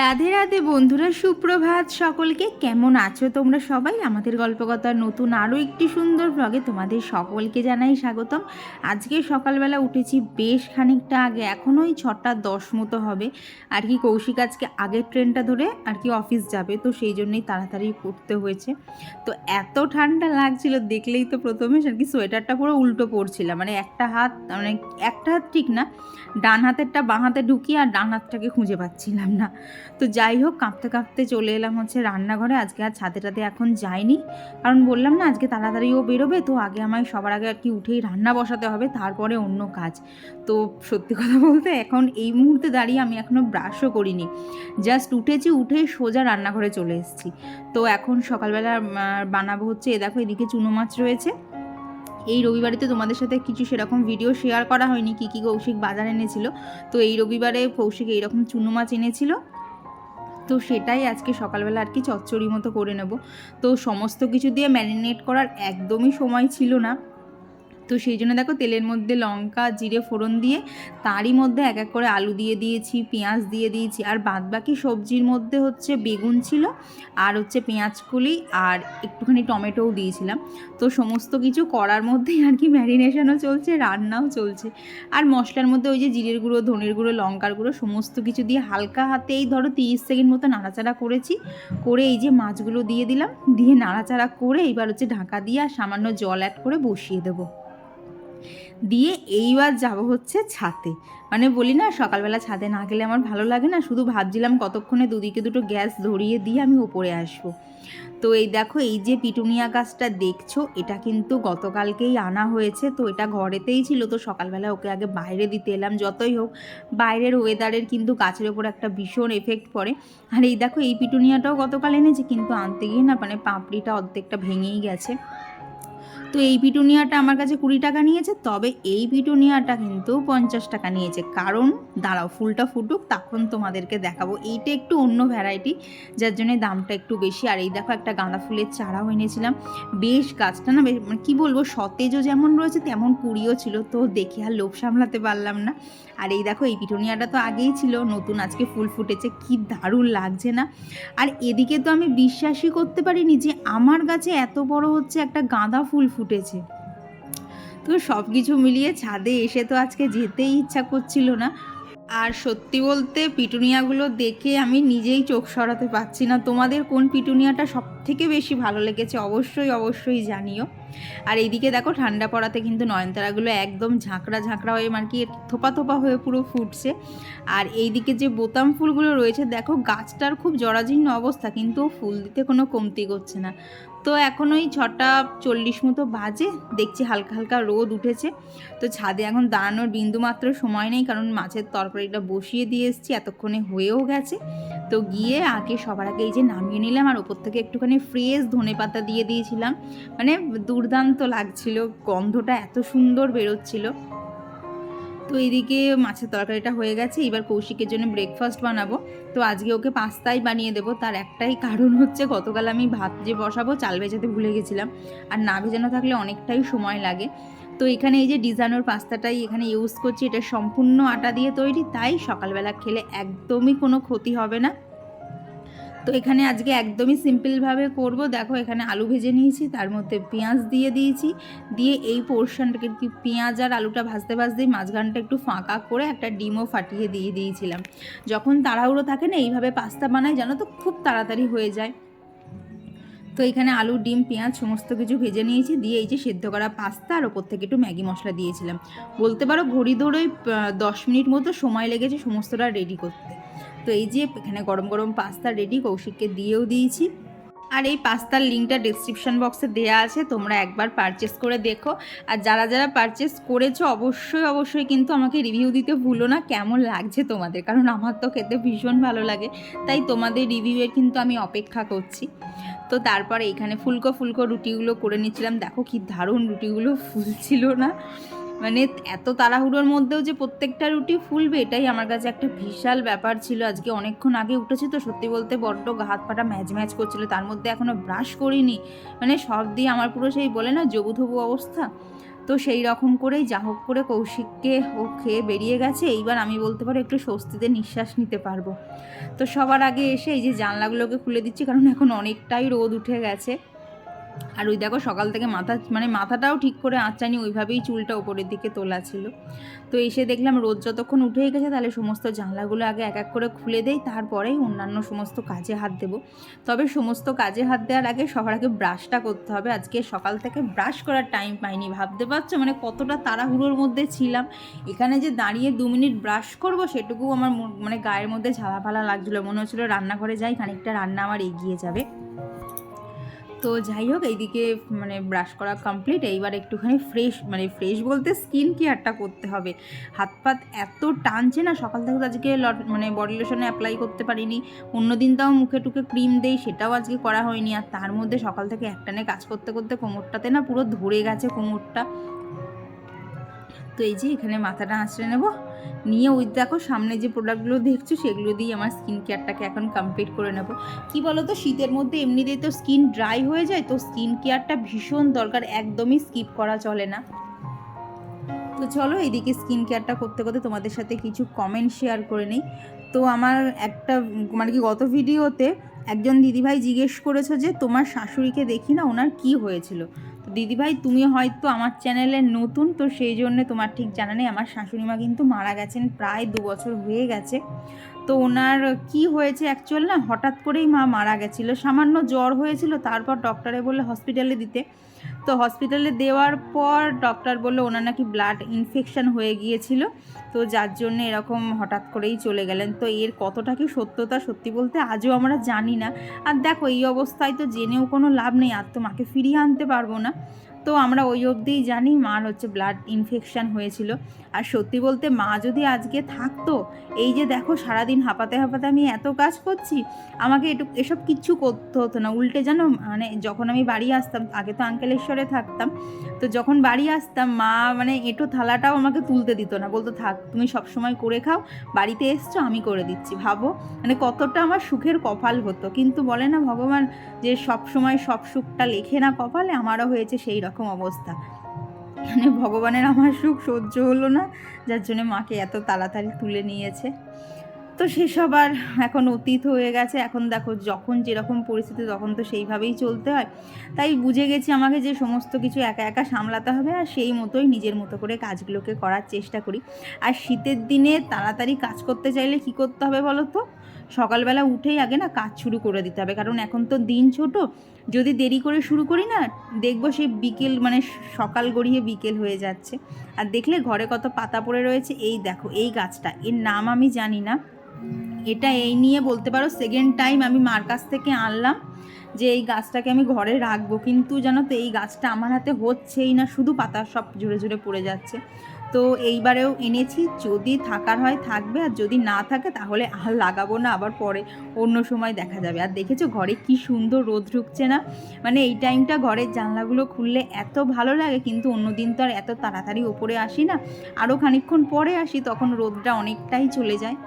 রাধে রাধে বন্ধুরা, সুপ্রভাত সকলকে। কেমন আছো তোমরা সবাই? আমাদের গল্পকথার নতুন আরও একটি সুন্দর ব্লগে তোমাদের সকলকে জানাই স্বাগতম। আজকে সকালবেলা উঠেছি বেশ খানিকটা আগে, এখনও ওই 6:10 মতো হবে আর কি। কৌশিক আজকে আগের ট্রেনটা ধরে আর কি অফিস যাবে, তো সেই জন্যই তাড়াতাড়ি করতে হয়েছে। তো এত ঠান্ডা লাগছিল দেখলেই তো প্রথমে আর কি সোয়েটারটা পুরো উল্টো পড়ছিলাম, মানে একটা হাত ঠিক না, ডান হাতেরটা বাঁ হাতে ঢুকিয়ে আর ডান হাতটাকে খুঁজে পাচ্ছিলাম না। তো যাই হোক, কাঁপতে কাঁপতে চলে এলাম হচ্ছে রান্নাঘরে। আজকে আর ছাদে টাতে এখন যাইনি, কারণ বললাম না আজকে তাড়াতাড়িও বেরোবে, তো আগে আমায় সবার আগে আর কি উঠেই রান্না বসাতে হবে, তারপরে অন্য কাজ। তো সত্যি কথা বলতে এখন এই মুহূর্তে দাঁড়িয়ে আমি এখনও ব্রাশও করিনি, জাস্ট উঠেছি, উঠেই সোজা রান্নাঘরে চলে এসেছি। তো এখন সকালবেলা বানাবো হচ্ছে, দেখো এদিকে চুনো মাছ রয়েছে। এই রবিবারে তো তোমাদের সাথে কিছু সেরকম ভিডিও শেয়ার করা হয়নি, কী কী কৌশিক বাজার এনেছিল। তো এই রবিবারে কৌশিক এইরকম চুনো মাছ এনেছিল, তো সেটাই আজকে সকালবেলা আর কি চচ্চড়ি মতো করে নেব। তো সমস্ত কিছু দিয়ে ম্যারিনেট করার একদমই সময় ছিল না, তো সেই জন্য দেখো তেলের মধ্যে লঙ্কা জিরে ফোড়ন দিয়ে তারই মধ্যে এক এক করে আলু দিয়ে দিয়েছি, পেঁয়াজ দিয়ে দিয়েছি, আর বাদবাকি সবজির মধ্যে হচ্ছে বেগুন ছিল আর হচ্ছে পেঁয়াজকলি আর একটুখানি টমেটোও দিয়েছিলাম। তো সমস্ত কিছু করার মধ্যেই আর কি ম্যারিনেশনও চলছে, রান্নাও চলছে। আর মশলার মধ্যে ওই যে জিরের গুঁড়ো, ধনের গুঁড়ো, লঙ্কার গুঁড়ো সমস্ত কিছু দিয়ে হালকা হাতেই ধরো 30 সেকেন্ড মতো নাড়াচাড়া করেছি, করে এই যে মাছগুলো দিয়ে দিলাম, দিয়ে নাড়াচাড়া করে এইবার হচ্ছে ঢাকা দিয়ে আর সামান্য জল অ্যাড করে বসিয়ে দেবো। দিয়ে এইবার যাব হচ্ছে ছাদে। মানে বলি না সকালবেলা ছাদে না গেলে আমার ভালো লাগে না, শুধু ভাবছিলাম কতক্ষণে দুদিকে দুটো গ্যাস ধরিয়ে দিয়ে আমি ওপরে আসবো। তো এই দেখো, এই যে পিটুনিয়া গাছটা দেখছো, এটা কিন্তু গতকালকেই আনা হয়েছে। তো এটা ঘরেতেই ছিল, তো সকালবেলা ওকে আগে বাইরে দিতে এলাম। যতই হোক বাইরের ওয়েদারের কিন্তু গাছের ওপর একটা ভীষণ এফেক্ট পড়ে। আর এই দেখো, এই পিটুনিয়াটাও গতকাল এনেছি, কিন্তু আনতে গিয়ে না মানে পাপড়িটা অর্ধেকটা ভেঙেই গেছে। তো এই পিটুনিয়াটা আমার কাছে 20 টাকা নিয়েছে, তবে এই পিটুনিয়াটা কিন্তু 50 টাকা নিয়েছে। কারণ দাঁড়াও ফুলটা ফুটুক তখন তোমাদেরকে দেখাবো। এইটা একটু অন্য ভ্যারাইটি, যার জন্য দামটা একটু বেশি। আর এই দেখো একটা গাঁদা ফুলের চারাও এনেছিলাম। বেশ গাছটা না বেশ মানে কী বলবো, সতেজও যেমন রয়েছে তেমন কুড়িও ছিল, তো দেখে আর লোভ সামলাতে পারলাম না। আর এই দেখো, এই পিটুনিয়াটা তো আগেই ছিল, নতুন আজকে ফুল ফুটেছে, কি দারুণ লাগছে না। আর এদিকে তো আমি বিশ্বাসই করতে পারিনি যে আমার গাছে এত বড় হচ্ছে একটা গাঁদা ফুল ফুটেছে। তো সব কিছু মিলিয়ে ছাদে এসে তো আজকে যেতেই ইচ্ছা করছিল না। আর সত্যি বলতে পিটুনিয়াগুলো দেখে আমি নিজেই চোখ সরাতে পারছি না। তোমাদের কোন পিটুনিয়াটা সব থেকে বেশি ভালো লেগেছে অবশ্যই অবশ্যই জানিও। আর এইদিকে দেখো ঠান্ডা পড়াতে কিন্তু নয়নতারাগুলো একদম ঝাঁকড়া ঝাঁকড়া হয়ে আর কি থোপা থোপা হয়ে পুরো ফুটছে। আর এইদিকে যে বোতাম ফুলগুলো রয়েছে দেখো, গাছটার খুব জরাজীর্ণ অবস্থা, কিন্তু ফুল দিতে কোনো কমতি করছে না। তো এখন ওই 6:40 মতো বাজে, দেখছি হালকা হালকা রোদ উঠেছে। তো ছাদে এখন দাঁড়ানোর বিন্দুমাত্র সময় নেই, কারণ মাছের তরকারিটা বসিয়ে দিয়ে এসেছি, এতক্ষণে হয়েও গেছে। তো গিয়ে আগে সবার আগে এই যে নামিয়ে নিলাম, আর ওপর থেকে একটুখানি ফ্রেশ ধনেপাতা দিয়ে দিয়েছিলাম। মানে দুর্দান্ত লাগছিল, গন্ধটা এত সুন্দর বেরোচ্ছিল। তো এইদিকে মাছের তরকারিটা হয়ে গেছে, এবার কৌশিকের জন্য ব্রেকফাস্ট বানাবো। তো আজকে ওকে পাস্তাই বানিয়ে দেবো, তার একটাই কারণ হচ্ছে গতকাল আমি ভাত যে বসাবো চাল ভেজাতে ভুলে গেছিলাম, আর না ভেজানো থাকলে অনেকটাই সময় লাগে। তো এখানে এই যে ডিজাইনার পাস্তাটাই এখানে ইউজ করছি, এটা সম্পূর্ণ আটা দিয়ে তৈরি, তাই সকালবেলা খেলে একদমই কোনো ক্ষতি হবে না। তো এখানে আজকে একদমই সিম্পলভাবে করব। দেখো এখানে আলু ভেজে নিয়েছি, তার মধ্যে পেঁয়াজ দিয়ে দিয়েছি, দিয়ে এই পোর্শনটাকে কি পেঁয়াজ আর আলুটা ভাজতে ভাজতেই মাঝখানটা একটু ফাঁকা করে একটা ডিমও ফাটিয়ে দিয়ে দিয়েছিলাম। যখন তাড়াহুড়ো থাকে না এইভাবে পাস্তা বানাই, জানো তো খুব তাড়াতাড়ি হয়ে যায়। তো এখানে আলু ডিম পেঁয়াজ সমস্ত কিছু ভেজে নিয়েছি, দিয়ে এই যে সেদ্ধ করা পাস্তা আর ওপর থেকে একটু ম্যাগি মশলা দিয়েছিলাম। বলতে পারো ঘড়ি ধরে 10 মিনিট মতো সময় লেগেছে সমস্তটা রেডি করতে। তো এই যে এখানে গরম গরম পাস্তা রেডি, কৌশিককে দিয়েও দিয়েছি। আর এই পাস্তার লিঙ্কটা ডেসক্রিপশন বক্সে দেওয়া আছে, তোমরা একবার পারচেস করে দেখো। আর যারা যারা পারচেস করেছো অবশ্যই অবশ্যই কিন্তু আমাকে রিভিউ দিতে ভুলো না কেমন লাগছে তোমাদের, কারণ আমার তো খেতে ভীষণ ভালো লাগে, তাই তোমাদের রিভিউয়ের কিন্তু আমি অপেক্ষা করছি। তো তারপরে এখানে ফুলকো ফুলকো রুটিগুলো করে নিচ্ছিলাম, দেখো কি দারুণ রুটিগুলো ফুলছিল না। মানে এত তাড়াহুড়োর মধ্যেও যে প্রত্যেকটা রুটি ফুলবে এটাই আমার কাছে একটা বিশাল ব্যাপার ছিল। আজকে অনেকক্ষণ আগে উঠেছি তো সত্যি বলতে বড্ড হাত পাটা ম্যাজ ম্যাজ করছিল, তার মধ্যে এখনও ব্রাশ করিনি, মানে সব দিয়ে আমার পুরো সেই বলে না জবুথবু অবস্থা। তো সেই রকম করেই যা হোক করে কৌশিককে ও খেয়ে বেরিয়ে গেছে, এইবার আমি বলতে পারো একটু স্বস্তিতে নিঃশ্বাস নিতে পারবো। তো সবার আগে এসে এই যে জানলাগুলোকে খুলে দিচ্ছি, কারণ এখন অনেকটাই রোদ উঠে গেছে। আর ওই দেখো সকাল থেকে মাথাটাও ঠিক করে আঁচানি, ওইভাবেই চুলটা ওপরের দিকে তোলা ছিল। তো এসে দেখলাম রোদ যতক্ষণ উঠেই গেছে তাহলে সমস্ত জানলাগুলো আগে এক এক করে খুলে দেই, তারপরেই অন্যান্য সমস্ত কাজে হাত দেবো। তবে সমস্ত কাজে হাত দেওয়ার আগে সবার আগে ব্রাশটা করতে হবে। আজকে সকাল থেকে ব্রাশ করার টাইম পাইনি, ভাবতে পারছো মানে কতটা তাড়াহুড়োর মধ্যে ছিলাম। এখানে যে দাঁড়িয়ে 2 মিনিট ব্রাশ করব সেটুকু আমার মানে গায়ের মধ্যে ঝালাফালা লাগছিলো, মনে হচ্ছিলো রান্নাঘরে যাই, খানিকটা রান্না আমার এগিয়ে যাবে। তো যাই হোক এইদিকে মানে ব্রাশ করা কমপ্লিট, এইবার একটুখানি ফ্রেশ বলতে স্কিন কেয়ারটা করতে হবে। হাত পাত এত টানছে না, সকাল থেকে আজকে মানে বডি লোশনে অ্যাপ্লাই করতে পারিনি। অন্য দিন তাও মুখে টুকে ক্রিম দেই, সেটাও আজকে করা হয়নি। আর তার মধ্যে সকাল থেকে একটানে কাজ করতে করতে কোমরটাতে না পুরো ধরে গেছে কোমরটা। তো এই যে এখানে মাথাটা আঁচড়ে নেব, নিয়ে ওই দেখো সামনে যে প্রোডাক্টগুলো দেখছো সেগুলো দিয়ে আমার স্কিন কেয়ারটাকে এখন কমপ্লিট করে নেব। কি বলো তো, শীতের মধ্যে এমনিতেই তো স্কিন ড্রাই হয়ে যায়, তো স্কিন কেয়ারটা ভীষণ দরকার, একদমই স্কিপ করা চলে না। তো চলো এইদিকে স্কিন কেয়ারটা করতে করতে তোমাদের সাথে কিছু কমেন্ট শেয়ার করে নিই। তো আমার একটা মানে কি গত ভিডিওতে একজন দিদিভাই জিজ্ঞেস করেছো যে তোমার শাশুড়িকে দেখি না, ওনার কি হয়েছিল। তো দিদিভাই তুমি হয়তো আমার চ্যানেলে নতুন, তো সেই জন্য তোমার ঠিক জানা নেই। আমার শাশুড়ি মা কিন্তু মারা গেছেন প্রায় 2 বছর হয়ে গেছে। তো ওনার কি হয়েছে অ্যাকচুয়াল না, হঠাৎ করেই মা মারা গেছিলো, সামান্য জ্বর হয়েছিল, তারপর ডক্টরে বললে হসপিটালে দিতে। তো হসপিটালে দেওয়ার পর ডক্টর বললো ওনার নাকি ব্লাড ইনফেকশান হয়ে গিয়েছিল, তো যার জন্য এরকম হঠাৎ করেই চলে গেলেন। তো এর কতটা কি সত্যতা সত্যি বলতে আজও আমরা জানি না। আর দেখো এই অবস্থায় তো জেনেও কোনো লাভ নেই, আর তো মাকে ফিরিয়ে আনতে পারবো না। তো আমরা ওই অবধিই জানি মার হচ্ছে ব্লাড ইনফেকশান হয়েছিল। আর সত্যি বলতে মা যদি আজকে থাকতো, এই যে দেখো সারাদিন হাঁপাতে হাঁপাতে আমি এত কাজ করছি, আমাকে এসব কিচ্ছু করতে হতো না। উল্টে জানো মানে যখন আমি বাড়ি আসতাম, আগে তো আঙ্কেলেশ্বরে থাকতাম, তো যখন বাড়ি আসতাম মা মানে এঁটো থালাটাও আমাকে তুলতে দিত না, বলতো থাক তুমি সবসময় করে খাও, বাড়িতে এসছো আমি করে দিচ্ছি। ভাবো মানে কতটা আমার সুখের কপাল হতো। কিন্তু বলে না ভগবান যে সব সময় সব সুখটা লেখে না কপালে, আমারও হয়েছে সেই রকম অবস্থা। মানে ভগবানের আমার সুখ সহ্য হলো না, যার জন্য মাকে এত তাড়াতাড়ি তুলে নিয়েছে। তো সেসব আর এখন অতীত হয়ে গেছে। এখন দেখো যখন যেরকম পরিস্থিতি তখন তো সেইভাবেই চলতে হয়। তাই বুঝে গেছি আমাকে যে সমস্ত কিছু একা একা সামলাতে হবে, আর সেই মতোই নিজের মতো করে কাজগুলোকে করার চেষ্টা করি। আর শীতের দিনে তাড়াতাড়ি কাজ করতে চাইলে কি করতে হবে বলো তো, সকালবেলা উঠেই আগে না কাজ শুরু করে দিতে হবে, কারণ এখন তো দিন ছোট। যদি দেরি করে শুরু করি না, দেখবো সেই বিকেল মানে সকাল গড়িয়ে বিকেল হয়ে যাচ্ছে। আর দেখলে ঘরে কত পাতা পড়ে রয়েছে, এই দেখো এই গাছটা, এর নাম আমি জানি না, এটা এই নিয়ে বলতে পারো সেকেন্ড টাইম আমি মার কাছ থেকে আনলাম যে এই গাছটাকে আমি ঘরে রাখবো, কিন্তু জানো তো এই গাছটা আমার হাতে হচ্ছেই না, শুধু পাতা সব ঝরে ঝরে পড়ে যাচ্ছে। তো এইবারেও এনেছি, যদি থাকার হয় থাকবে, আর যদি না থাকে তাহলে আর লাগাবো না, আবার পরে অন্য সময় দেখা যাবে। আর দেখেছো ঘরে কি সুন্দর রোদ ঢুকছে না, মানে এই টাইমটা ঘরের জানলাগুলো খুললে এত ভালো লাগে। কিন্তু অন্যদিন তো আর এত তাড়াতাড়ি ওপরে আসি না, আরও খানিকক্ষণ পরে আসি, তখন রোদটা অনেকটাই চলে যায়।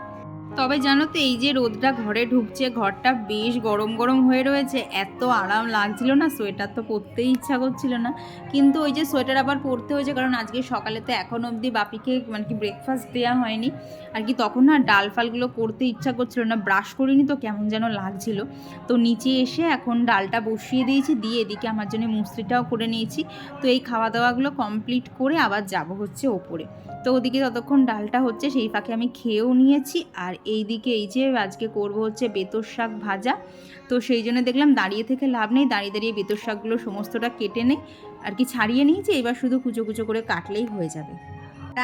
তবে জানো তো এই যে রোদটা ঘরে ঢুকছে, ঘরটা বেশ গরম গরম হয়ে রয়েছে, এত আরাম লাগছিল না, সোয়েটার তো পরতেই ইচ্ছা করছিল না, কিন্তু ওই যে সোয়েটার আবার পরতে হয়েছে, কারণ আজকে সকালে তো এখন অবধি বাপিকে মানে কি ব্রেকফাস্ট দেওয়া হয়নি আর কি, তখন না ডাল ফালগুলো করতে ইচ্ছা করছিল না, ব্রাশ করিনি তো কেমন যেন লাগছিল। তো নিচে এসে এখন ডালটা বসিয়ে দিয়েছি, দিয়ে এদিকে আমার জন্য মুসলিটাও করে নিয়েছি। তো এই খাওয়া দাওয়াগুলো কমপ্লিট করে আবার যাব হচ্ছে ওপরে। তো ওদিকে ততক্ষণ ডালটা হচ্ছে, সেই ফাঁকে আমি খেয়েও নিয়েছি। আর এই দিকে এই যে আজকে করব হচ্ছে বেতর শাক ভাজা, তো সেই জন্য দেখলাম দাঁড়িয়ে থেকে লাভ নেই, দাঁড়িয়ে দাঁড়িয়ে বেতর শাকগুলো সমস্তটা কেটে নেই আর কি, ছাড়িয়ে নিয়েছি, এবার শুধু কুচো কুচো করে কাটলেই হয়ে যাবে।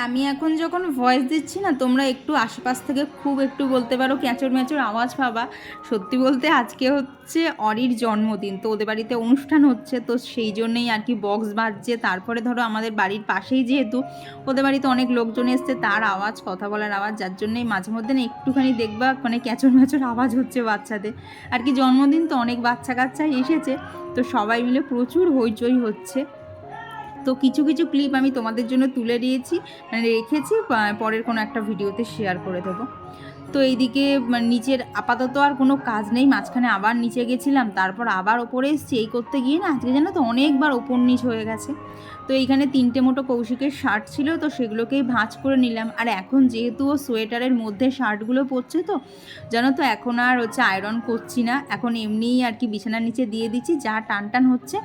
আমি এখন যখন ভয়েস দিচ্ছি না, তোমরা একটু আশেপাশ থেকে খুব একটু বলতে পারো ক্যাঁচর ম্যাঁচর আওয়াজ পাবা। সত্যি বলতে আজকে হচ্ছে অরির জন্মদিন, তো ওদের বাড়িতে অনুষ্ঠান হচ্ছে, তো সেই জন্যেই আর কি বক্স বাজছে। তারপরে ধরো আমাদের বাড়ির পাশেই যেহেতু ওদের বাড়িতে অনেক লোকজন এসছে, তার আওয়াজ, কথা বলার আওয়াজ, যার জন্যেই মাঝে মধ্যে না একটুখানি দেখবা মানে ক্যাঁচর ম্যাঁচর আওয়াজ হচ্ছে বাচ্চাদের আর কি। জন্মদিন তো অনেক বাচ্চা কাচ্চাই এসেছে, তো সবাই মিলে প্রচুর হইচই হচ্ছে। তো কিছু কিছু ক্লিপ আমি তোমাদের জন্য তুলে দিয়েছি, মানে রেখেছি, পরের কোনো একটা ভিডিওতে শেয়ার করে দেবো। তো এইদিকে নিচের আপাতত আর কোনো কাজ নেই, মাঝখানে আবার নিচে গেছিলাম, তারপর আবার ওপরে এসেছি। এই করতে গিয়ে না আজকে জানো তো অনেকবার ওপর নিচ হয়ে গেছে। তো এইখানে 3টে মোটো কৌশিকের শার্ট ছিল, তো সেগুলোকেই ভাঁজ করে নিলাম। আর এখন যেহেতু ও সোয়েটারের মধ্যে শার্টগুলো পরছে, তো জানো তো এখন আর হচ্ছে আয়রন করছি না, এখন এমনিই আর কি বিছানার নিচে দিয়ে দিচ্ছি, যা টান টান হচ্ছে।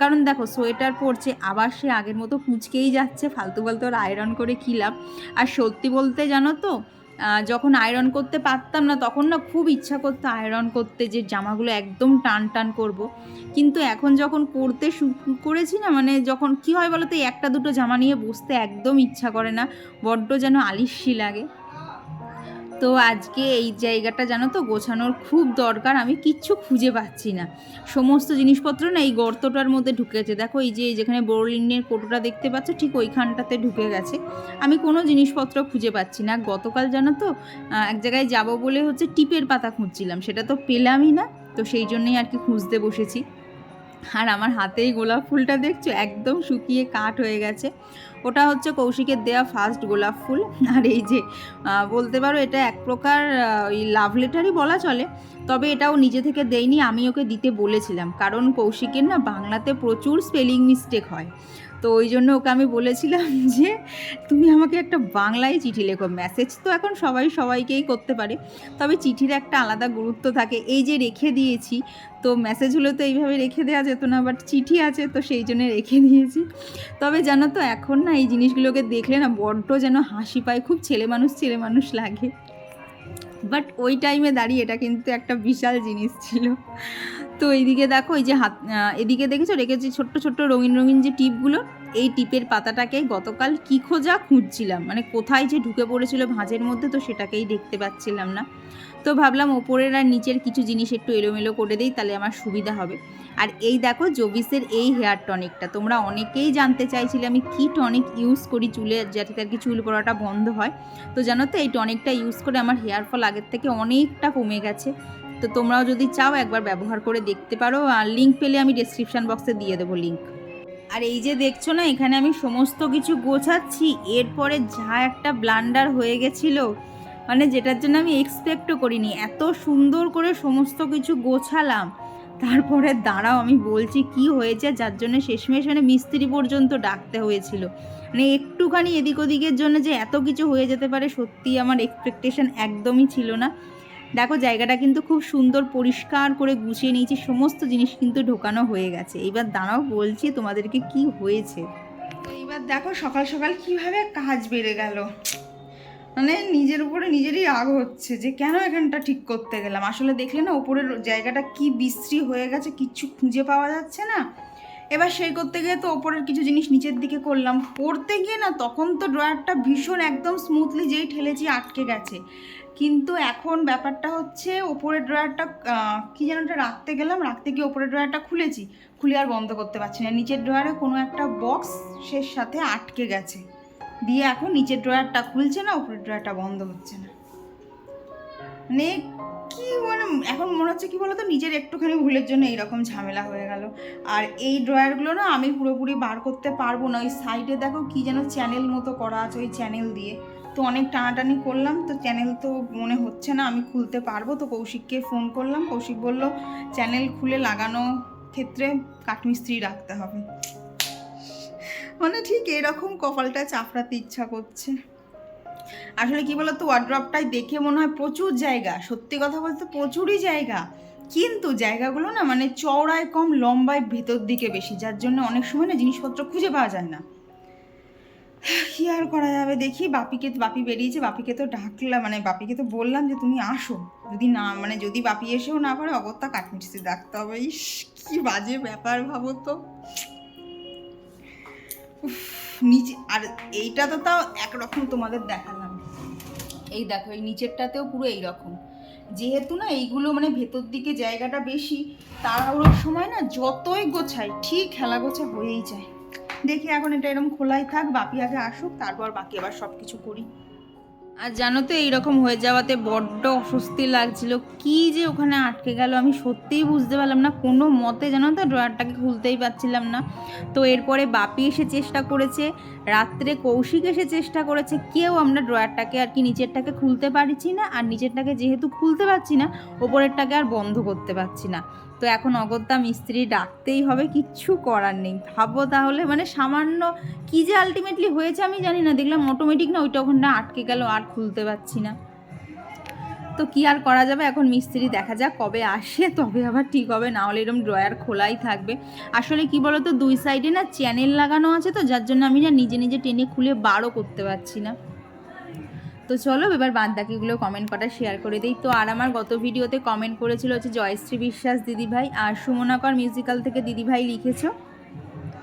কারণ দেখো সোয়েটার পরছে, আবার সে আগের মতো কুঁচকেই যাচ্ছে, ফালতু ফালতু আর আয়রন করে কী লাভ। আর সত্যি বলতে জানো তো যখন আয়রন করতে পারতাম না তখন না খুব ইচ্ছা করতো আয়রন করতে, যে জামাগুলো একদম টান টান করব। কিন্তু এখন যখন করতে শুরু করেছি না, মানে যখন কি হয় বলো তো, একটা দুটো জামা নিয়ে বসতে একদম ইচ্ছা করে না, বড্ড যেন আলিস্যি লাগে। তো আজকে এই জায়গাটা জানো তো গোছানোর খুব দরকার, আমি কিচ্ছু খুঁজে পাচ্ছি না। সমস্ত জিনিসপত্র না এই গর্তটার মধ্যে ঢুকেছে। দেখো এই যে যেখানে বোরলিনের কোটোটা দেখতে পাচ্ছ, ঠিক ওইখানটাতে ঢুকে গেছে। আমি কোনো জিনিসপত্র খুঁজে পাচ্ছি না। গতকাল জানো তো এক জায়গায় যাব বলে হচ্ছে টিপের পাতা খুঁজছিলাম, সেটা তো পেলামই না। তো সেই জন্যই আর কি খুঁজতে বসেছি। আর আমার হাতেই গোলাপ ফুলটা দেখছো একদম শুকিয়ে কাঠ হয়ে গেছে। ওটা হচ্ছে কৌশিকের দেয়া ফার্স্ট গোলাপ ফুল। আর এই যে বলতে পারো এটা এক প্রকার ওই লাভ লেটারই বলা চলে, তবে এটাও নিজে থেকে দেয়নি, আমি ওকে দিতে বলেছিলাম। কারণ কৌশিকের না বাংলাতে প্রচুর স্পেলিং মিস্টেক হয়, তো ওই জন্য ওকে আমি বলেছিলাম যে তুমি আমাকে একটা বাংলায় চিঠি লেখো। মেসেজ তো এখন সবাই সবাইকেই করতে পারে, তবে চিঠির একটা আলাদা গুরুত্ব থাকে। এই যে রেখে দিয়েছি, তো মেসেজ হলে তো এইভাবে রেখে দেওয়া যেত না, বাট চিঠি আছে তো সেই জন্য রেখে দিয়েছি। তবে জানো তো এখন না এই জিনিসগুলোকে দেখলে না বড্ড যেন হাসি পায়, খুব ছেলে মানুষ লাগে। বাট ওই টাইমে দাঁড়িয়ে এটা কিন্তু একটা বিশাল জিনিস ছিল। তো এইদিকে দেখো এই যে এদিকে দেখেছো রেখেছি ছোট্ট ছোট্ট রঙিন রঙিন যে টিপগুলো, এই টিপের পাতাটাকেই গতকাল কী খোঁজা খুঁজছিলাম, মানে কোথায় যে ঢুকে পড়েছিল ভাঁজের মধ্যে, তো সেটাকেই দেখতে পাচ্ছিলাম না। তো ভাবলাম ওপরের আর নিচের কিছু জিনিস একটু এলোমেলো করে দিই, তাহলে আমার সুবিধা হবে। আর এই দেখো জোবিসের এই হেয়ার টনিকটা, তোমরা অনেকেই জানতে চাইছিলে আমি কি টনিক ইউজ করি চুলে, যাতে তার কি চুল পড়াটা বন্ধ হয়। তো জানো তো এই টনিকটা ইউজ করে আমার হেয়ার ফল আগের থেকে অনেকটা কমে গেছে। তো তোমরাও যদি চাও একবার ব্যবহার করে দেখতে পারো, আর লিঙ্ক পেলে আমি ডেসক্রিপশান বক্সে দিয়ে দেবো লিঙ্ক। আর এই যে দেখছো না এখানে আমি সমস্ত কিছু গোছাচ্ছি, এরপরে যা একটা ব্লান্ডার হয়ে গেছিলো, মানে যেটার জন্য আমি এক্সপেক্টও করিনি। এত সুন্দর করে সমস্ত কিছু গোছালাম, তারপরে দাঁড়াও আমি বলছি কি হয়েছে, যার জন্য শেষমেশ মানে মিস্ত্রি পর্যন্ত ডাকতে হয়েছিল। মানে একটুখানি এদিক ওদিকের জন্য যে এত কিছু হয়ে যেতে পারে, সত্যি আমার এক্সপেকটেশন একদমই ছিল না। দেখো জায়গাটা কিন্তু খুব সুন্দর পরিষ্কার করে গুছিয়ে নিয়েছি, সমস্ত জিনিস কিন্তু ঢোকানো হয়ে গেছে। এইবার দাঁড়াও বলছি তোমাদেরকে কি হয়েছে। এইবার দেখো সকাল সকাল কিভাবে কাজ বেড়ে গেল, মানে নিজের উপরে নিজেরই রাগ হচ্ছে যে কেন এখানটা ঠিক করতে গেলাম। আসলে দেখলে না ওপরের জায়গাটা কি বিশ্রী হয়ে গেছে, কিচ্ছু খুঁজে পাওয়া যাচ্ছে না। এবার সেই করতে গিয়ে তো ওপরের কিছু জিনিস নিচের দিকে করলাম, করতে গিয়ে না তখন তো ড্রয়ারটা ভীষণ একদম স্মুথলি যেই ঠেলেছি আটকে গেছে। কিন্তু এখন ব্যাপারটা হচ্ছে ওপরের ড্রয়ারটা কী যেন একটা রাখতে গেলাম, রাখতে গিয়ে ওপরের ড্রয়ারটা খুলেছি, খুলে আর বন্ধ করতে পারছি না। নিচের ড্রয়ারে কোনো একটা বক্স সে সাথে আটকে গেছে, দিয়ে এখন নিচের ড্রয়ারটা খুলছে না, উপরের ড্রয়ারটা বন্ধ হচ্ছে না। মানে কি মানে এখন মনে হচ্ছে কি বলতো, নিজের একটুখানি ভুলের জন্য এইরকম ঝামেলা হয়ে গেল। আর এই ড্রয়ারগুলো না আমি পুরোপুরি বার করতে পারবো না, ওই সাইডে দেখো কি যেন চ্যানেল মতো করা আছে, ওই চ্যানেল দিয়ে তো অনেক টানাটানি করলাম, তো চ্যানেল তো মনে হচ্ছে না আমি খুলতে পারবো। তো কৌশিককে ফোন করলাম, কৌশিক বলল চ্যানেল খুলে লাগানো ক্ষেত্রে কাঠমিস্ত্রি রাখতে হবে। মানে ঠিক এরকম কপালটা চাপড়াতে ইচ্ছা করছে। আসলে কি বলতো, ওয়ার্ড্রপটাই দেখে মনে হয় প্রচুর জায়গা, সত্যি কথা বলতে প্রচুরই জায়গা, কিন্তু জায়গাগুলো না মানে চওড়ায় কম লম্বায় ভেতর দিকে বেশি, যার জন্য অনেক সময় না জিনিসপত্র খুঁজে পাওয়া যায় না। কি আর করা যাবে, দেখি বাপি বেরিয়েছে, বাপিকে তো ডাকলাম, মানে বাপিকে তো বললাম যে তুমি আসো, যদি না মানে যদি বাপি এসেও না পারে অগত্যা কাঠমিস্ত্রি ডাকতে হবে। ইস কি বাজে ব্যাপার ভাবো তো। নিচে আর এইটা তো তাও একরকম তোমাদের দেখালাম, এই দেখো এই নিচেরটাতেও পুরো এইরকম। যেহেতু না এইগুলো মানে ভেতর দিকে জায়গাটা বেশি, তাড়াহুড়োর সময় না যতই গোছাই ঠিক হেলা গোছা হয়েই যায়। দেখি এখন এটা এরকম খোলাই থাক, বাপি আগে আসুক, তারপর বাকি আবার সব কিছু করি। আর জানো তো এইরকম হয়ে যাওয়াতে বড্ড অস্বস্তি লাগছিল, কি যে ওখানে আটকে গেল আমি সত্যিই বুঝতে পারলাম না, কোনো মতে জানো তো ড্রয়ারটাকে খুলতেই পারছিলাম না। তো এরপরে বাপি এসে চেষ্টা করেছে, রাত্রে কৌশিক এসে চেষ্টা করেছে, কেউ আমরা ড্রয়ারটাকে আর কি নিচেরটাকে খুলতে পারছি না, আর নিচেরটাকে যেহেতু খুলতে পারছি না ওপরেরটাকে আর বন্ধ করতে পারছি না। তো এখন অগত্যা মিস্ত্রি ডাকতেই হবে, কিচ্ছু করার নেই। ভাবো তাহলে, মানে সামান্য কী যে আলটিমেটলি হয়েছে আমি জানি না, দেখলাম অটোমেটিক না ওইটা ওখানটা আটকে গেল, আর খুলতে পারছি না। তো কি আর করা যাবে, এখন মিস্ত্রি দেখা যাক কবে আসে, তবে আবার ঠিক হবে, না হলে এরকম ড্রয়ার খোলাই থাকবে। আসলে কি বলো তো, দুই সাইডে না চ্যানেল লাগানো আছে, তো যার জন্য আমি না নিজে নিজে টেনে খুলে বারও করতে পারছি না। তো চলো এবার বাদবাকিগুলো কমেন্ট করা শেয়ার করে দিই। তো আর আমার গত ভিডিওতে কমেন্ট করেছিল হচ্ছে জয়শ্রী বিশ্বাস দিদিভাই, আর সুমনাকর মিউজিক্যাল থেকে দিদিভাই লিখেছো,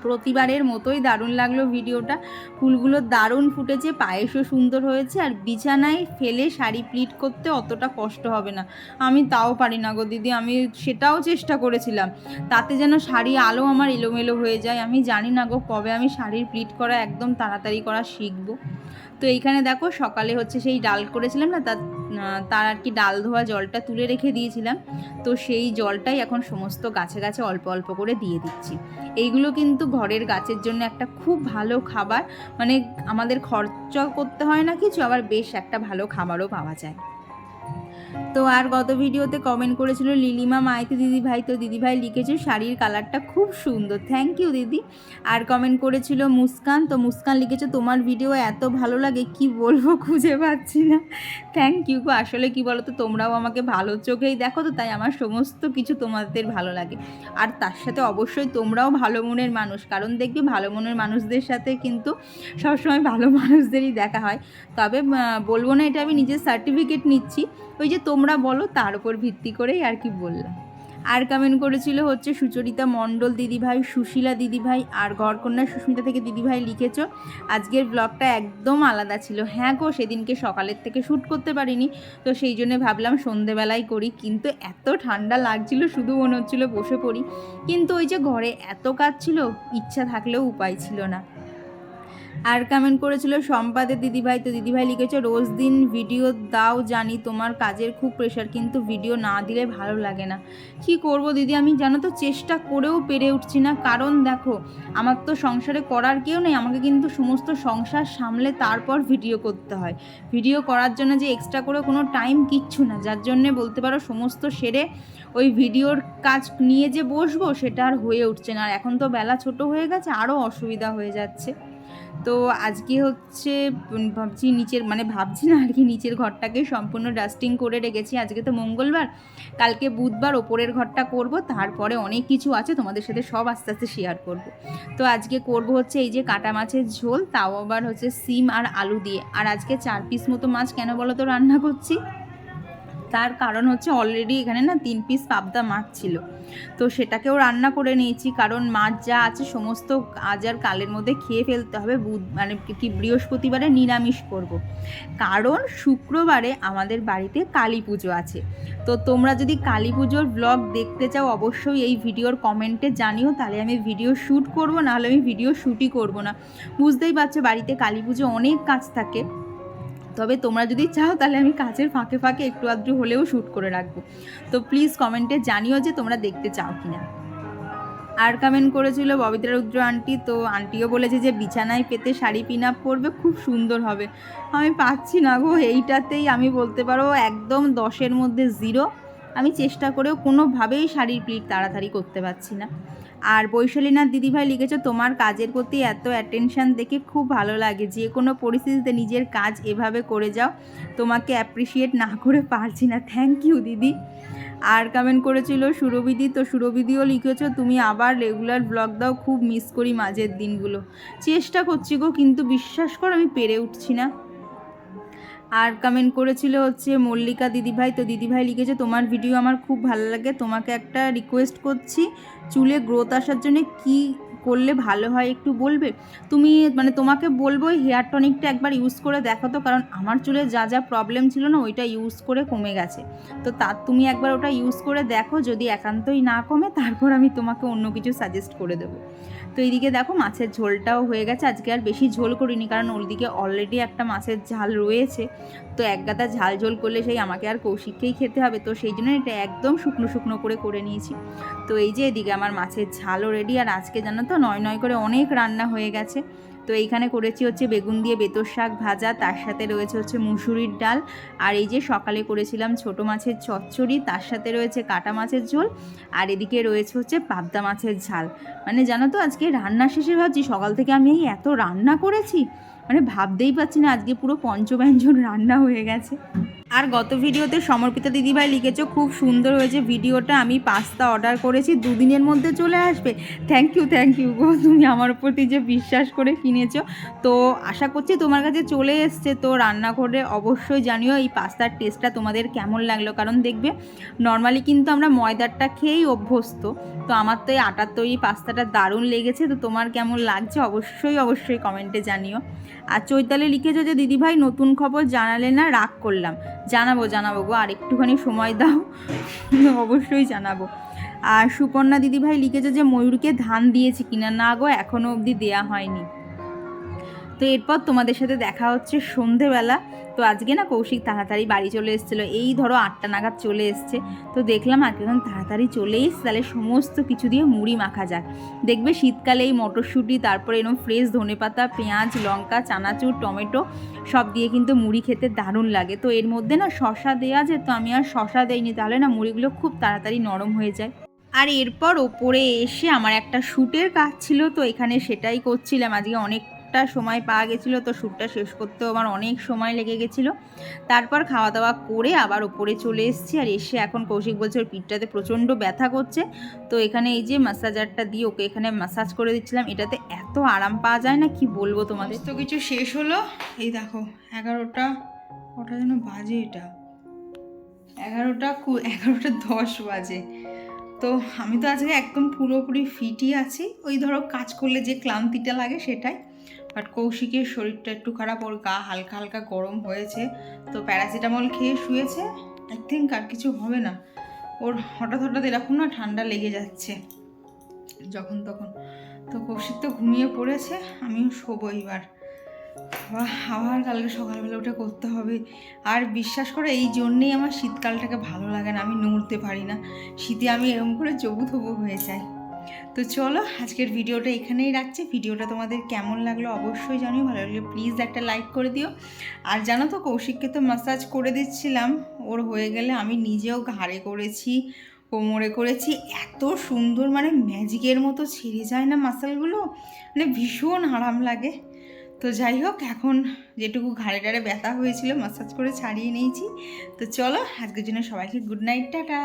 প্রতিবারের মতোই দারুণ লাগলো ভিডিওটা, ফুলগুলো দারুণ ফুটেছে, পায়েসও সুন্দর হয়েছে, আর বিছানায় ফেলে শাড়ি প্লিট করতে অতটা কষ্ট হবে না। আমি তাও পারি না গো দিদি, আমি সেটাও চেষ্টা করেছিলাম, তাতে যেন শাড়ি আলো আমার এলোমেলো হয়ে যায়। আমি জানি না গো কবে আমি শাড়ির প্লিট করা একদম তাড়াতাড়ি করা শিখবো। তো এইখানে দেখো সকালে হচ্ছে সেই ডাল করেছিলাম না, তার আর কি ডাল ধোয়া জলটা তুলে রেখে দিয়েছিলাম, তো সেই জলটাই এখন সমস্ত গাছে গাছে অল্প অল্প করে দিয়ে দিচ্ছি। এইগুলো কিন্তু ঘরের গাছের জন্য একটা খুব ভালো খাবার, মানে আমাদের খরচা করতে হয় না কিছু, আবার বেশ একটা ভালো খাবারও পাওয়া যায়। তো আর গত ভিডিওতে কমেন্ট করেছিল লিলিমা মাইতি দিদিভাই, তো দিদিভাই লিখেছে শাড়ির কালারটা খুব সুন্দর, থ্যাংক ইউ দিদি। আর কমেন্ট করেছিল মুস্কান, তো মুস্কান লিখেছে তোমার ভিডিও এত ভালো লাগে কি বলবো খুঁজে পাচ্ছি না, থ্যাংক ইউ গো। আসলে কি বলো তো, তোমরাও আমাকে ভালো চোখেই দেখো, তো তাই আমার সমস্ত কিছু তোমাদের ভালো লাগে। আর তার সাথে অবশ্যই তোমরাও ভালো মনের মানুষ, কারণ দেখবে ভালো মনের মানুষদের সাথে কিন্তু সবসময় ভালো মানুষদেরই দেখা হয়। তবে বলবো না এটা আমি নিজের সার্টিফিকেট নিচ্ছি, ওই যে তোমরা বলো তার উপর ভিত্তি করেই আর কি বললাম। আর কমেন্ট করেছিল হচ্ছে সুচরিতা মণ্ডল দিদিভাই, সুশীলা দিদিভাই, আর ঘরকন্যা সুস্মিতা থেকে দিদিভাই লিখেছ আজকের ব্লগটা একদম আলাদা ছিল। হ্যাঁ গো, সেদিনকে সকালের থেকে শ্যুট করতে পারিনি, তো সেই জন্য ভাবলাম সন্ধেবেলায় করি, কিন্তু এত ঠান্ডা লাগছিল শুধু মনে হচ্ছিল বসে পড়ি, কিন্তু ওই যে ঘরে এত কাজ ছিল, ইচ্ছা থাকলেও উপায় ছিল না। আর কমেন্ট করেছিল সম্পাদের দিদিভাই, তো দিদিভাই লিখেছে রোজ দিন ভিডিও দাও, জানি তোমার কাজের খুব প্রেশার, কিন্তু ভিডিও না দিলে ভালো লাগে না। কি করব দিদি, আমি জানো তো চেষ্টা করেও পেরে উঠছি না, কারণ দেখো আমার তো সংসারে করার কেউ নেই, আমাকে কিন্তু সমস্ত সংসার সামলে তারপর ভিডিও করতে হয়, ভিডিও করার জন্য যে এক্সট্রা করে কোনো টাইম কিচ্ছু না, যার জন্যে বলতে পারো সমস্ত সেরে ওই ভিডিওর কাজ নিয়ে যে বসবো সেটা আর হয়ে উঠছে না, আর এখন তো বেলা ছোট হয়ে গেছে, আরও অসুবিধা হয়ে যাচ্ছে। তো আজকে হচ্ছে ভাবছি নিচের, মানে ভাবছি না আর কি, নিচের ঘরটাকে সম্পূর্ণ ডাস্টিং করে রেখেছি, আজকে তো মঙ্গলবার, কালকে বুধবার ওপরের ঘরটা করব, তারপরে অনেক কিছু আছে তোমাদের সাথে সব আস্তে আস্তে শেয়ার করব। তো আজকে করব হচ্ছে এই যে কাটা মাছের ঝোল, তাও আবার হচ্ছে সিম আর আলু দিয়ে, আর আজকে 4 পিস মতো মাছ কেন বলো তো রান্না করছি, তার কারণ হচ্ছে অলরেডি এখানে না 3 পিস পাবদা মাছ ছিল, তো সেটাকেও রান্না করে নিয়েছি, কারণ মাছ যা আছে সমস্ত আজ আর কালের মধ্যে খেয়ে ফেলতে হবে, মানে কি বৃহস্পতিবারে নিরামিষ করব, কারণ শুক্রবারে আমাদের বাড়িতে কালী পুজো আছে। তো তোমরা যদি কালী পুজোর ব্লগ দেখতে চাও অবশ্যই এই ভিডিওর কমেন্টে জানিও, তাহলে আমি ভিডিও শ্যুট করব, নাহলে আমি ভিডিও শ্যুটই করব না। বুঝতেই পারছো বাড়িতে কালী পুজো অনেক কাজ থাকে, তবে তোমরা যদি চাও তাহলে আমি কাজের ফাঁকে ফাঁকে একটু আধটু হলেও শ্যুট করে রাখবো, তো প্লিজ কমেন্টে জানিও যে তোমরা দেখতে চাও কিনা। আর কমেন্ট করেছিল ববিতা রুদ্র আন্টি, তো আন্টিও বলেছে যে বিছানায় পেতে শাড়ি পিন আপ করবে, খুব সুন্দর হবে। আমি পাচ্ছি না গো, এইটাতেই আমি বলতে পারো একদম 10-এর মধ্যে 0, আমি চেষ্টা করেও কোনোভাবেই শাড়ির প্লিট তাড়াতাড়ি করতে পারছি না। আর বৈশালীনাথ দিদিভাই লিখেছে তোমার কাজের প্রতি এত অ্যাটেনশান দেখে খুব ভালো লাগে, যে কোনো পরিস্থিতিতে নিজের কাজ এভাবে করে যাও, তোমাকে অ্যাপ্রিসিয়েট না করে পারছি না, থ্যাংক ইউ দিদি। আর কমেন্ট করেছিল সুরবিদি, তো সুরবিদিও লিখেছো তুমি আবার রেগুলার ব্লগ দাও, খুব মিস করি মাঝের দিনগুলো, চেষ্টা করছি গো, কিন্তু বিশ্বাস করো আমি পেরে উঠছি না। আর কমেন্ট করেছিল হচ্ছে মল্লিকা দিদিভাই, তো দিদিভাই লিখেছে তোমার ভিডিও আমার খুব ভালো লাগে, তোমাকে একটা রিকোয়েস্ট করছি, চুলে গ্রোথ আসার জন্য কি করলে ভালো হয় একটু বলবে? তুমি, মানে তোমাকে বলবো হেয়ার টনিকটা একবার ইউজ করে দেখো তো, কারণ আমার চুলে যা যা প্রবলেম ছিল না ওইটা ইউজ করে কমে গেছে, তো তুমি একবার ওটা ইউজ করে দেখো, যদি একান্তই না কমে তারপর আমি তোমাকে অন্য কিছু সাজেস্ট করে দেবো। তো এইদিকে দেখো মাছের ঝোলটাও হয়ে গেছে। আজকে আর বেশি ঝোল করিনি, কারণ ওইদিকে অলরেডি একটা মাছের ঝাল রয়েছে। তো এক গাদা ঝাল ঝোল করলে সেই আমাকে আর কৌশিককেই খেতে হবে, তো সেই জন্য এটা একদম শুকনো শুকনো করে নিয়েছি। তো এই যে এদিকে আমার মাছের ঝালও রেডি। আর আজকে জানো তো নয় নয় করে অনেক রান্না হয়ে গেছে। তো এইখানে করেছি হচ্ছে বেগুন দিয়ে বেতর শাক ভাজা, তার সাথে রয়েছে হচ্ছে মুসুরির ডাল, আর এই যে সকালে করেছিলাম ছোট মাছের চচ্চড়ি, তার সাথে রয়েছে কাটা মাছের ঝোল, আর এদিকে রয়েছে হচ্ছে পাবদা মাছের ঝাল। মানে জানো তো আজকে রান্না শেষে ভাবছি সকাল থেকে আমি এই এত রান্না করেছি, মানে ভাবতেই পারছি না আজকে পুরো পঞ্চব্যঞ্জন রান্না হয়ে গেছে। আর গত ভিডিওতে সমর্পিতা দিদিভাই লিখেছো খুব সুন্দর হয়েছে ভিডিওটা, আমি পাস্তা অর্ডার করেছি 2 দিনের মধ্যে চলে আসবে। থ্যাংক ইউ গো, তুমি আমার প্রতি যে বিশ্বাস করে কিনেছো। তো আশা করছি তোমার কাছে চলে এসছে। তো রান্না করে অবশ্যই জানিও এই পাস্তার টেস্টটা তোমাদের কেমন লাগলো, কারণ দেখবে নর্মালি কিন্তু আমরা ময়দারটা খেয়েই অভ্যস্ত। তো আমার তো এই আটার তৈরি পাস্তাটা দারুণ লেগেছে। তো তোমার কেমন লাগছে অবশ্যই কমেন্টে জানিও। আর চৈতালি লিখেছো যে দিদিভাই নতুন খবর জানালে না, রাগ করলাম। জানাবো গো, আর একটুখানি সময় দাও, অবশ্যই জানাবো। আর সুকন্যা দিদিভাই লিখেছে যে ময়ূরকে ধান দিয়েছি কিনা, না গো এখনও অবধি দেয়া হয়নি। তো এরপর তোমাদের সাথে দেখা হচ্ছে সন্ধেবেলা। তো আজকে না কৌশিক তাড়াতাড়ি বাড়ি চলে এসেছিলো, এই ধরো 8টা নাগাদ চলে এসছে। তো দেখলাম আজকে যখন তাড়াতাড়ি চলে এসছে তাহলে সমস্ত কিছু দিয়ে মুড়ি মাখা যাক। দেখবে শীতকালে এই মটরশুঁটি, তারপরে এরকম ফ্রেশ ধনেপাতা, পেঁয়াজ, লঙ্কা, চানাচুর, টমেটো সব দিয়ে কিন্তু মুড়ি খেতে দারুণ লাগে। তো এর মধ্যে না শশা দেওয়া যায়, তো আমি আর শশা দেইনি, তাহলে না মুড়িগুলো খুব তাড়াতাড়ি নরম হয়ে যায়। আর এরপর ওপরে এসে আমার একটা শ্যুটের কাজ ছিল, তো এখানে সেটাই করছিলাম। আজকে অনেকটা সময় পাওয়া গেছিলো, তো শ্যুটটা শেষ করতেও আমার অনেক সময় লেগে গেছিলো। তারপর খাওয়া দাওয়া করে আবার ওপরে চলে এসেছি। আর এসে এখন কৌশিক বলছে ওর পিঠটাতে প্রচণ্ড ব্যথা করছে। তো এখানে এই যে ম্যাসাজারটা দিয়ে ওকে এখানে ম্যাসাজ করে দিচ্ছিলাম। এটাতে এত আরাম পাওয়া যায় না, কি বলবো তোমাদের। তো কিছু শেষ হলো, এই দেখো 11টা কটা যেন বাজে, এটা 11টা 10 বাজে। তো আমি তো আজকে একদম পুরোপুরি ফিটই আছি, ওই ধরো কাজ করলে যে ক্লান্তিটা লাগে সেটাই। বাট কৌশিকের শরীরটা একটু খারাপ, ওর গা হালকা হালকা গরম হয়েছে, তো প্যারাসিটামল খেয়ে শুয়েছে। আই থিঙ্ক আর কিছু হবে না, ওর হঠাৎ এরকম না ঠান্ডা লেগে যাচ্ছে যখন তখন। তো কৌশিক তো ঘুমিয়ে পড়েছে, আমিও শোবো এবার। আবার কালকে সকালবেলা উঠে করতে হবে। আর বিশ্বাস করে এই জন্যেই আমার শীতকালটাকে ভালো লাগে না, আমি নড়তে পারি না শীতে, আমি এরকম করে চবু থবু হয়ে যাই। তো চলো আজকের ভিডিওটা এখানেই রাখছি। ভিডিওটা তোমাদের কেমন লাগলো অবশ্যই জানিও, ভালো লাগলে প্লিজ একটা লাইক করে দিও। আর জানো তো কৌশিককে তো ম্যাসাজ করে দিচ্ছিলাম, ওর হয়ে গেলে আমি নিজেও ঘাড়ে করেছি, কোমরে করেছি, এত সুন্দর মানে ম্যাজিকের মতো ছেড়ে যায় না মাসালগুলো, মানে ভীষণ আরাম লাগে। তো যাই হোক, এখন যেটুকু ঘাড়ে টাড়ে ব্যথা হয়েছিল ম্যাসাজ করে ছাড়িয়ে নিয়েছি। তো চলো আজকের জন্য সবাইকে গুড নাইট, টাটা।